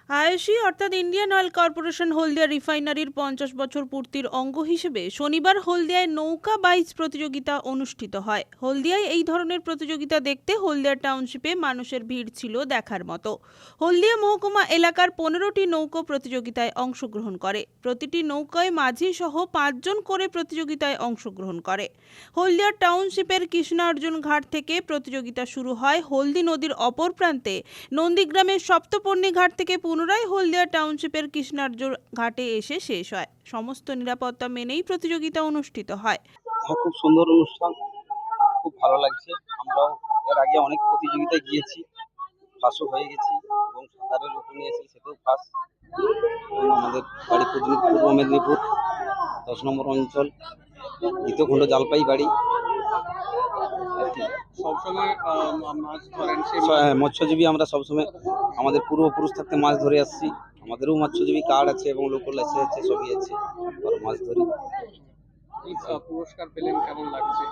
IOC অর্থাৎ Indian oil corporation হলদিয়া রিফাইনারির 50 বছর পূর্তির অঙ্গ হিসেবে শনিবার হলদিয়ায় নৌকা বাইচ প্রতিযোগিতা অনুষ্ঠিত হয়। হলদিয়ায় এই ধরনের প্রতিযোগিতা দেখতে হলদিয়া টাউনশিপে মানুষের ভিড় ছিল দেখার মতো। হলদিয়া মহকুমা এলাকার 15টি নৌকো প্রতিযোগিতায় অংশগ্রহণ করে। প্রতিটি নৌকায় মাঝি সহ 5 জন করে প্রতিযোগিতায় অংশগ্রহণ করে। হলদিয়া টাউনশিপের কৃষ্ণার্জুন ঘাট থেকে প্রতিযোগিতা শুরু হয় হলদি নদীর অপর প্রান্তে নন্দীগ্রামের সপ্তপর্ণী ঘাট থেকে পুনরায় হলদিয়া টাউনশিপের কৃষ্ণার্জুন ঘাটে এসে শেষ হয়। সমস্ত নিরাপত্তা মেনেই প্রতিযোগিতা অনুষ্ঠিত হয়। খুব সুন্দর অনুষ্ঠান, খুব ভালো লাগছে। আমরাও এর আগে অনেক প্রতিযোগিতায় গিয়েছি, ফার্স্টও হয়ে গেছি এবং সাঁতারের উপর নিয়েছি, সেটাও ফার্স্ট। আমাদের বাড়ি পূর্ব মেদিনীপুর 10 নম্বর অঞ্চল, দ্বিতীয়খণ্ড জালপাই বাড়ি। সবসময় মাছ ধরেন? মৎস্যজীবী আমরা সবসময়, আমাদের পূর্বপুরুষ থাকতে মাছ ধরে আসছি। আমাদেরও মৎস্যজীবী কার্ড আছে এবং লোকাল লাইসেন্স আছে, সবই আছে, মাছ ধরি। পুরস্কার পেলেন, কেমন লাগছে?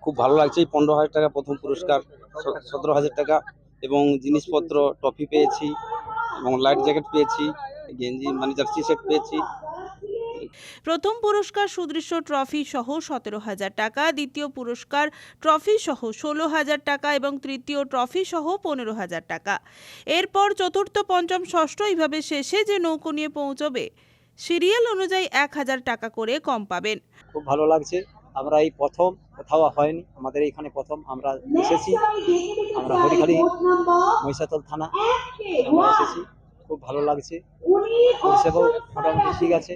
খুব ভালো লাগছে। 15,000 টাকা প্রথম পুরস্কার, 17,000 টাকা এবং জিনিসপত্র, ট্রফি পেয়েছি এবং লাইট জ্যাকেট পেয়েছি, গেঞ্জি মানে জার্সি সেট পেয়েছি। প্রথম পুরস্কার সুদৃশ্য ট্রফি সহ 17,000 টাকা, দ্বিতীয় পুরস্কার ট্রফি সহ 16,000 টাকা এবং তৃতীয় ট্রফি সহ 15,000 টাকা। এরপর চতুর্থ, পঞ্চম, ষষ্ঠ এইভাবে শেষে যে নৌকো নিয়ে পৌঁছবে সিরিয়াল অনুযায়ী 1,000 টাকা করে কম পাবেন। খুব ভালো লাগছে। আমরা এই প্রথম, কোথাও হয়নি, আমাদের এখানে প্রথম আমরা এসেছি। আমরা হরিখালি মহিষাতল থানা আমরা এসেছি, খুব ভালো লাগছে। পরিষেবাও মোটামুটি ঠিক আছে।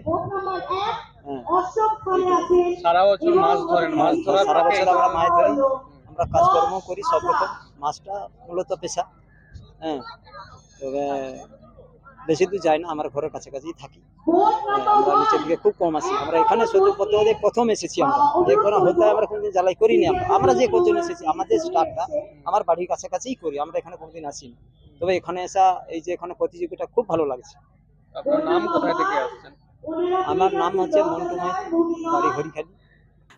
সারা বছর মাছ ধরেন? মাছ ধরার সারা বছর আমরা মাছ ধরি, আমরা কাজকর্ম করি সব রকম। মাছটা মূলত পেশা। তবে বেশি দূর যাই না, আমার ঘরের কাছাকাছি থাকি। আমরা নিচের দিকে খুব কম আসি। আমরা এখানে শুধু প্রথম এসেছি। আমরা এরপরে হতে আমরা কোনদিন জ্বালাই করিনি। আমরা যে কজন এসেছি আমাদের স্টাফটা আমার বাড়ির কাছাকাছিই করি, আমরা এখানে কোনদিন আসিনি। তবে এখানে এসা, এই যে এখানে প্রতিযোগিতা খুব ভালো লাগছে। আপনার নাম, কোথায় থেকে আসছেন? আমার নাম হচ্ছে মন্টু মাইতি, বাড়ি হরিখালি।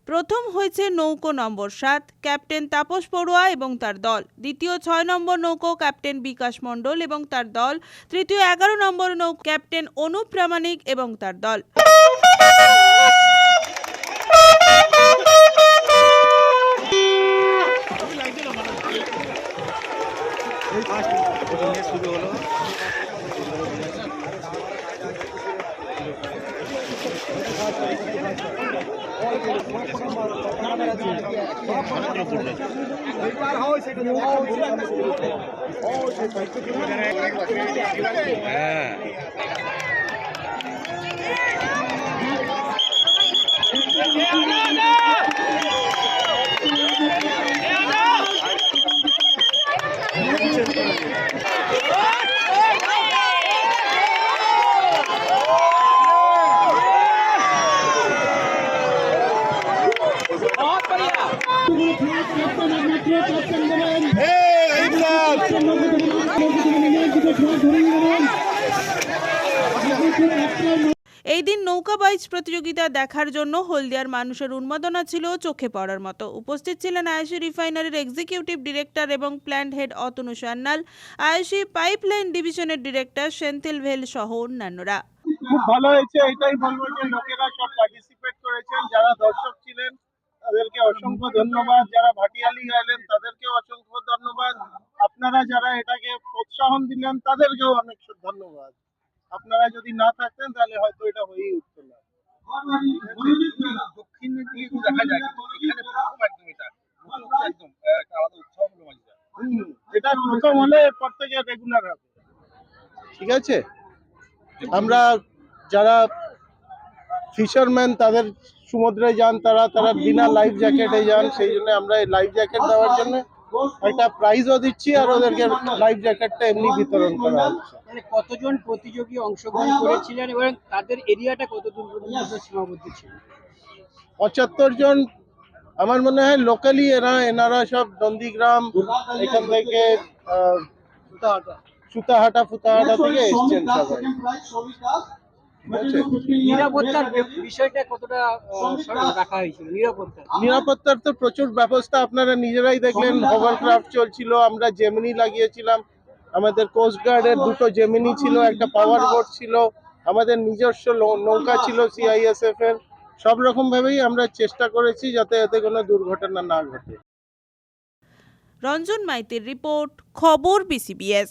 প্রথম হয়েছে নৌকো নম্বর 7 ক্যাপ্টেন তাপস পড়ুয়া এবং তার দল, দ্বিতীয় 6 নম্বর নৌকো ক্যাপ্টেন বিকাশ মণ্ডল এবং তার দল, তৃতীয় 11 নম্বর নৌকো ক্যাপ্টেন অনুপ প্রামাণিক এবং তার দল। এই দিন নৌকা বাইচ প্রতিযোগিতা দেখার জন্য হলদিয়ার মানুষের উন্মাদনা ছিল চোখে পড়ার মতো। উপস্থিত ছিলেন আইওসি রিফাইনারির এক্সিকিউটিভ ডিরেক্টর এবং plant head Atanu Sanyal, IOC pipeline ডিভিশনের ডিরেক্টর সেন্থিল ভেল সহ অন্যান্যরা। খুব ভালো হয়েছে, এটাই বলবো যে লোকেরা সব পার্টিসিপেট করেছেন। যারা দর্শক ছিলেন তাদেরকে অসংখ্য ধন্যবাদ, যারা ভাটিয়ালি গাইলেন তাদেরকেও অসংখ্য ধন্যবাদ, আপনারা যারা এটাকে প্রোৎসাহন দিলেন তাদেরকেও অনেক ধন্যবাদ। আপনারা যদি না থাকতেন তাহলে হয়তো এটা হয়েই উঠতো না। দক্ষিণের দিকে দেখা যায়, এটা প্রথম হলে এরপর থেকে রেগুলার হবে। ঠিক আছে, আমরা যারা ফিশারম্যান তাদের সমুদ্রে যান, তারা বিনা লাইফ জ্যাকেটে যান, সেই জন্য আমরা এই লাইফ জ্যাকেট দেওয়ার জন্য একটা প্রাইজও দিচ্ছি আর ওদেরকে লাইফ জ্যাকেটটা এমনি বিতরণ করা হচ্ছে। মানে কতজন প্রতিযোগী অংশগ্রহণ করেছিলেন এবং তাদের এরিয়াটা কতদূর পর্যন্ত সীমাবদ্ধ ছিল? 75 জন। আমার মনে হয় লোকালি এনারা সব নন্দীগ্রাম, এখান থেকে সুতাহাটা ফুতাহাটা থেকে এসছেন সবাই। নিরাপত্তার বিষয়টা কতটা রাখা হয়েছিল? নিরাপত্তার তো প্রচুর ব্যবস্থা, আপনারা নিজেরাই দেখলেন। হভারক্রাফট চলছিল, আমরা জেমিনি লাগিয়েছিলাম, আমাদের কোস্টগার্ডের 2টো জেমিনি ছিল, একটা পাওয়ার বোট ছিল, আমাদের নিজস্ব নৌকা ছিল সিআইএসএফ এর। সব রকম ভাবেই আমরা চেষ্টা করেছি যাতে এতে কোনো দুর্ঘটনা না ঘটে। রঞ্জন মাইতির রিপোর্ট, খবর BCBS।